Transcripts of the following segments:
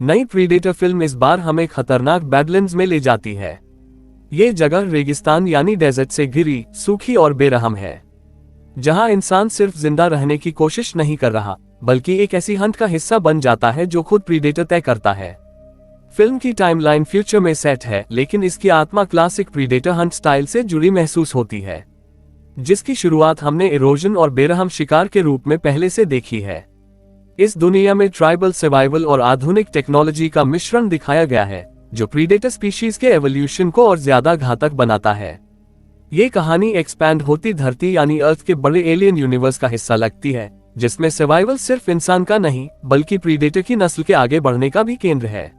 नई predator film इस बार हमें खतरनाक बैडलैंड्स में ले जाती है। ये जगह रेगिस्तान यानी डेजर्ट से घिरी, सूखी और बेरहम है, जहां इंसान सिर्फ जिंदा रहने की कोशिश नहीं कर रहा बल्कि एक ऐसी हंट का हिस्सा बन जाता है जो खुद प्रीडेटर तय करता है। फिल्म की टाइमलाइन फ्यूचर में सेट है, लेकिन इसकी आत्मा क्लासिक प्रीडेटर हंट स्टाइल से जुड़ी महसूस होती है, जिसकी शुरुआत हमने इरोजन और बेरहम शिकार के रूप में पहले से देखी है। इस दुनिया में ट्राइबल सर्वाइवल और आधुनिक टेक्नोलॉजी का मिश्रण दिखाया गया है, जो प्रीडेटर स्पीशीज के एवोल्यूशन को और ज्यादा घातक बनाता है। ये कहानी एक्सपैंड होती धरती यानी अर्थ के बड़े एलियन यूनिवर्स का हिस्सा लगती है, जिसमें सर्वाइवल सिर्फ इंसान का नहीं बल्कि प्रीडेटर की नस्ल के आगे बढ़ने का भी केंद्र है।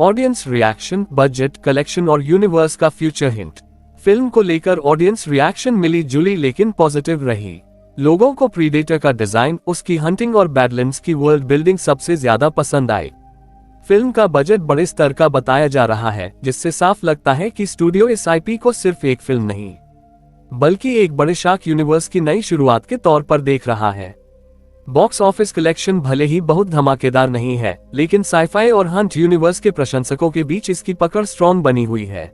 ऑडियंस रिएक्शन, बजट, कलेक्शन और यूनिवर्स का फ्यूचर हिंट। फिल्म को लेकर ऑडियंस रिएक्शन मिली जुली लेकिन पॉजिटिव रही। लोगों को प्रीडेटर का डिजाइन, उसकी हंटिंग और बैडलैंड्स की वर्ल्ड बिल्डिंग सबसे ज्यादा पसंद आई। फिल्म का बजट बड़े स्तर का बताया जा रहा है, जिससे साफ लगता है कि स्टूडियो इस आईपी को सिर्फ एक फिल्म नहीं बल्कि एक बड़े शार्क यूनिवर्स की नई शुरुआत के तौर पर देख रहा है। बॉक्स ऑफिस कलेक्शन भले ही बहुत धमाकेदार नहीं है, लेकिन साइफाई और हंट यूनिवर्स के प्रशंसकों के बीच इसकी पकड़ स्ट्रॉन्ग बनी हुई है।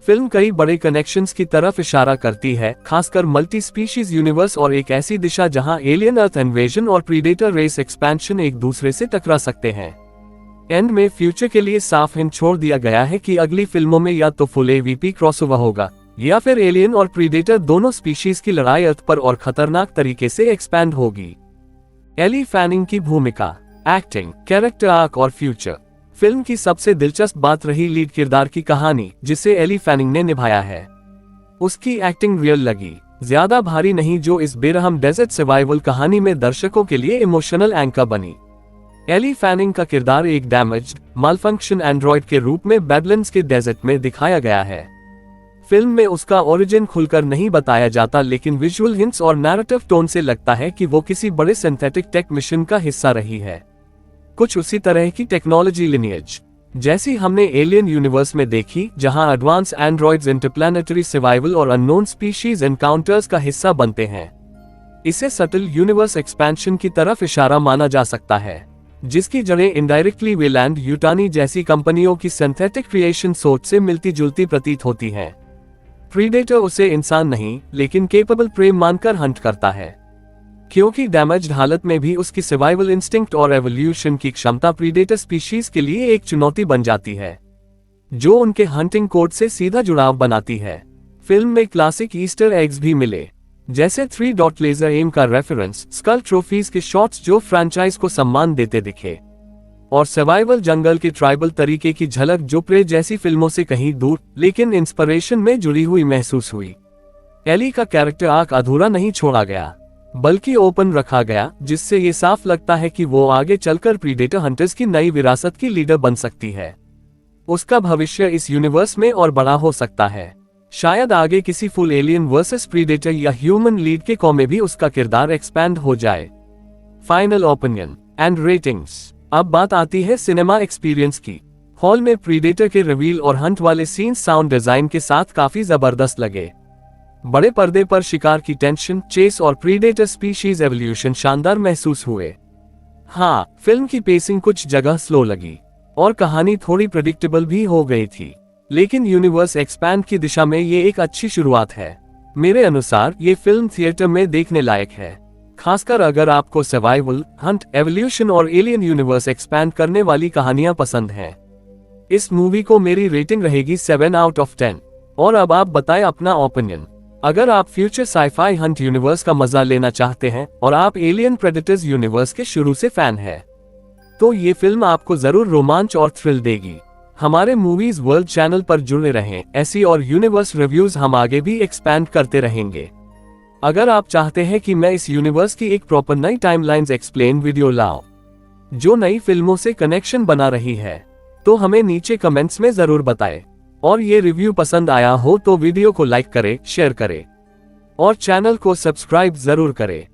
फिल्म कई बड़े कनेक्शंस की तरफ इशारा करती है, खासकर मल्टी स्पीशीज यूनिवर्स और एक ऐसी दिशा जहां एलियन अर्थ इन्वेजन और प्रीडेटर रेस एक्सपेंशन एक दूसरे से टकरा सकते हैं। एंड में फ्यूचर के लिए साफ हिंट छोड़ दिया गया है कि अगली फिल्मों में या तो फुल एवीपी क्रॉसओवर होगा या फिर एलियन और प्रीडेटर दोनों स्पीशीज की लड़ाई अर्थ पर और खतरनाक तरीके से एक्सपैंड होगी। एली फैनिंग की भूमिका, एक्टिंग, कैरेक्टर आर्क और फ्यूचर। फिल्म की सबसे दिलचस्प बात रही लीड किरदार की कहानी, जिसे एली फैनिंग ने निभाया है। उसकी एक्टिंग रियल लगी, ज्यादा भारी नहीं, जो इस बेरहम डेजर्ट सर्वाइवल कहानी में दर्शकों के लिए इमोशनल एंकर बनी। एली फैनिंग का किरदार एक डैमेज्ड, मालफंक्शन एंड्रॉयड के रूप में बैडलैंड्स के डेजर्ट में दिखाया गया है। फिल्म में उसका ओरिजिन खुलकर नहीं बताया जाता, लेकिन विजुअल हिंट्स और नैरेटिव टोन से लगता है कि वो किसी बड़े सिंथेटिक टेक मिशन का हिस्सा रही है। कुछ उसी तरह की टेक्नोलॉजी लिनिएज जैसी हमने एलियन यूनिवर्स में देखी, जहां एडवांस एंड्रॉइड्स इंटरप्लैनेटरी सर्वाइवल और अननोन स्पीशीज एनकाउंटर्स का हिस्सा बनते हैं। इसे सटल यूनिवर्स एक्सपेंशन की तरफ इशारा माना जा सकता है, जिसकी जड़ें इनडायरेक्टली वेलैंड यूटानी जैसी कंपनियों की सिंथेटिक क्रिएशन सोच से मिलती जुलती प्रतीत होती हैं। प्रीडेटर उसे इंसान नहीं लेकिन केपेबल प्रे मानकर हंट करता है, क्योंकि डैमेज्ड हालत में भी उसकी सर्वाइवल इंस्टिंक्ट और एवोल्यूशन की क्षमता प्रीडेटर स्पीशीज के लिए एक चुनौती बन जाती है, जो उनके हंटिंग कोड से सीधा जुड़ाव बनाती है। फिल्म में क्लासिक ईस्टर एग्स भी मिले, जैसे 3 डॉट लेजर एम का रेफरेंस, स्कल ट्रॉफीज के शॉट्स जो फ्रेंचाइज को सम्मान देते दिखे, और सर्वाइवल जंगल के ट्राइबल तरीके की झलक जो प्रे जैसी फिल्मों से कहीं दूर लेकिन इंस्पिरेशन में जुड़ी हुई महसूस हुई। एली का कैरेक्टर आर्क अधूरा नहीं छोड़ा गया बल्कि ओपन रखा गया, जिससे ये साफ लगता है कि वो आगे चलकर प्रीडेटर हंटर्स की नई विरासत की लीडर बन सकती है। उसका भविष्य इस यूनिवर्स में और बड़ा हो सकता है। शायद आगे किसी फुल एलियन वर्सेस प्रीडेटर या ह्यूमन लीड के कॉम में भी उसका किरदार एक्सपैंड हो जाए। Final opinion and ratings. अब बात आती है सिनेमा एक्सपीरियंस की। हॉल में प्रीडेटर के रिवील और हंट वाले सीन्स साउंड डिजाइन के साथ काफी जबरदस्त लगे। बड़े पर्दे पर शिकार की टेंशन, चेस और प्रीडेटर स्पीशीज एवोल्यूशन शानदार महसूस हुए। हाँ, फिल्म की पेसिंग कुछ जगह स्लो लगी और कहानी थोड़ी प्रेडिक्टेबल भी हो गई थी, लेकिन यूनिवर्स एक्सपैंड की दिशा में ये एक अच्छी शुरुआत है। मेरे अनुसार ये फिल्म थिएटर में देखने लायक है, खासकर अगर आपको सर्वाइवल, हंट, एवोल्यूशन और एलियन यूनिवर्स एक्सपैंड करने वाली कहानियां पसंद हैं। इस मूवी को मेरी रेटिंग रहेगी 7 आउट ऑफ 10। और अब आप बताएं अपना ओपिनियन। अगर आप फ्यूचर साइफाई हंट यूनिवर्स का मजा लेना चाहते हैं और आप एलियन प्रेडेटर्स यूनिवर्स के शुरू से फैन हैं, तो ये फिल्म आपको जरूर रोमांच और थ्रिल देगी। हमारे मूवीज वर्ल्ड चैनल पर जुड़े रहें, ऐसी और यूनिवर्स रिव्यूज हम आगे भी एक्सपैंड करते रहेंगे। अगर आप चाहते हैं कि मैं इस यूनिवर्स की एक प्रॉपर नई टाइमलाइंस एक्सप्लेन वीडियो लाऊं जो नई फिल्मों से कनेक्शन बना रही है, तो हमें नीचे कमेंट्स में जरूर बताएं। और ये रिव्यू पसंद आया हो तो वीडियो को लाइक करें, शेयर करें और चैनल को सब्सक्राइब जरूर करें।